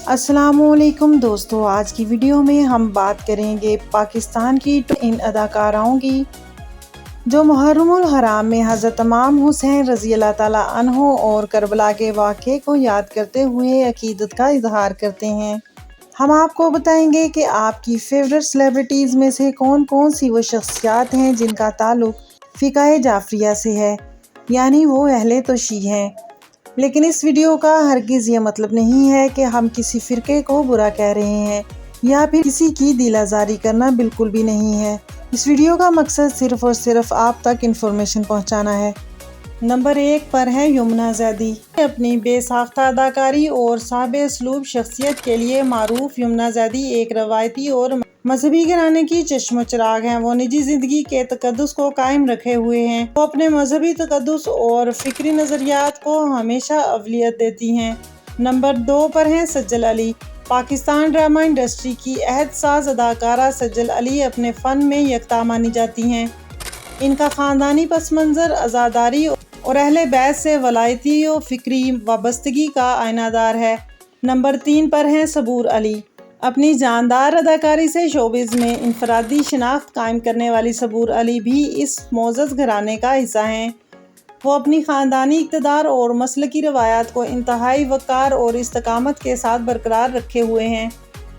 अस्सलाम वालेकुम दोस्तों, आज की वीडियो में हम बात करेंगे पाकिस्तान की इन अदाकाराओं की जो मुहर्रमुल हराम में हज़रत इमाम हुसैन रज़ी अल्लाह ताला अन्हो और करबला के वाक़े को याद करते हुए अक़ीदत का इजहार करते हैं। हम आपको बताएंगे कि आपकी फेवरेट सेलिब्रिटीज़ में से कौन कौन सी वो शख्सियात हैं जिनका ताल्लुक़ फ़िक़्ह जाफ़रिया से है, यानी वो अहले तोशी हैं। लेकिन इस वीडियो का हरगिज़ ये मतलब नहीं है कि हम किसी फ़िरके को बुरा कह रहे हैं या फिर किसी की दिल आज़ारी करना बिल्कुल भी नहीं है। इस वीडियो का मकसद सिर्फ़ और सिर्फ आप तक इन्फॉर्मेशन पहुंचाना है। नंबर 1 पर है यमुना ज़ैदी। अपनी बेसाख्ता अदाकारी और साहिब-ए-उसलूब शख्सियत के लिए मारूफ यमुना ज़ैदी एक रवायती और मजहबी घराने की चश्मो चिराग हैं। वो निजी ज़िंदगी के तकद्दुस को कायम रखे हुए हैं। वो अपने मजहबी तकद्दुस और फ़िक्री नज़रियात को हमेशा अवलियत देती हैं। नंबर 2 पर हैं सज्जल अली। पाकिस्तान ड्रामा इंडस्ट्री की अहद साज अदाकारा सज्जल अली अपने फ़न में यकता मानी जाती हैं। इनका ख़ानदानी पस मंज़र आज़ादारी और अहले बैत से वलायती और फ़िक्री वाबस्तगी का आयनादार है। नंबर 3 पर हैं सबूर अली। अपनी जानदार अदाकारी से शोबिज़ में इनफरादी शनाख्त कायम करने वाली सबूर अली भी इस मोअज़्ज़ज़ घराने का हिस्सा हैं। वो अपनी ख़ानदानी इक़्तिदार और मसलकी रवायात को इंतहाई वक़ार और इस्तकामत के साथ बरकरार रखे हुए हैं।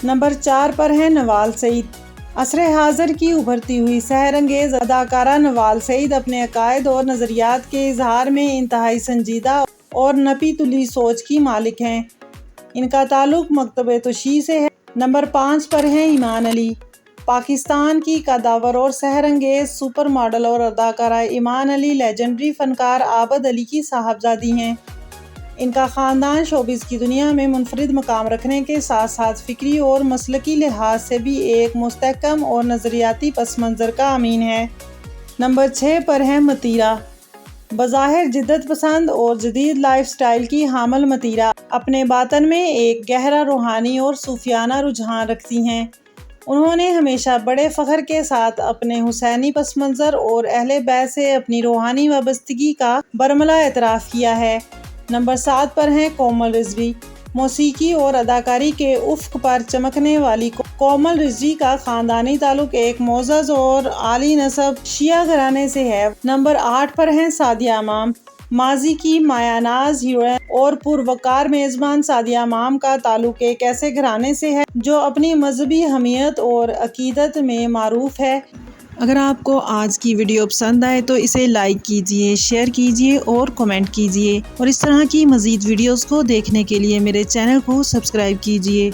नंबर 4 पर हैं नवाल सईद। असर हाज़िर की उभरती हुई सहरंगेज़ अदाकारा नवाल सईद अपने अकायद और नज़रियात के इजहार में इंतहाई संजीदा और नपी तुली सोच की मालिक हैं। इनका ताल्लुक़ मकतब-ए-तोशी से है। नंबर 5 पर हैं ईमान अली। पाकिस्तान की कदावर और सहरंगेज़ सुपर मॉडल और अदाकारा ईमान अली लेजेंडरी फ़नकार आबद अली की साहबजादी हैं। इनका ख़ानदान शोबिज़ की दुनिया में मुनफरिद मकाम रखने के साथ साथ फ़िक्री और मसलकी लिहाज से भी एक मुस्तहकम और नज़रियाती पस मंज़र का अमीन है। नंबर 6 पर हैं मतीरा। बज़ाहिर जिद्दत पसंद और जदीद लाइफ स्टाइल की हामिल मतीरा अपने बातन में एक गहरा रूहानी और सूफियाना रुझान रखती हैं। उन्होंने हमेशा बड़े फ़ख्र के साथ अपने हुसैनी पस मंज़र और अहले बैत से अपनी रूहानी वाबस्तगी का बरमला एतराफ़ किया है। नंबर 7 पर हैं कोमल रिज़वी। मौसीकी और अदाकारी के उफ़्क़ पर चमकने वाली कोमल रिज़वी का ख़ानदानी ताल्लुक़ एक मोअज़्ज़ज़ और आली नसब शिया घराने से है। नंबर 8 पर हैं सादिया इमाम। माजी की मायानाज़ हीरोइन और पुरवकार मेज़बान सादिया इमाम का ताल्लुक़ एक ऐसे घराने से है जो अपनी मजहबी हमीयत और अक़ीदत में मारूफ़ है। अगर आपको आज की वीडियो पसंद आए तो इसे लाइक कीजिए, शेयर कीजिए और कमेंट कीजिए और इस तरह की मज़ीद वीडियोज़ को देखने के लिए मेरे चैनल को सब्सक्राइब कीजिए।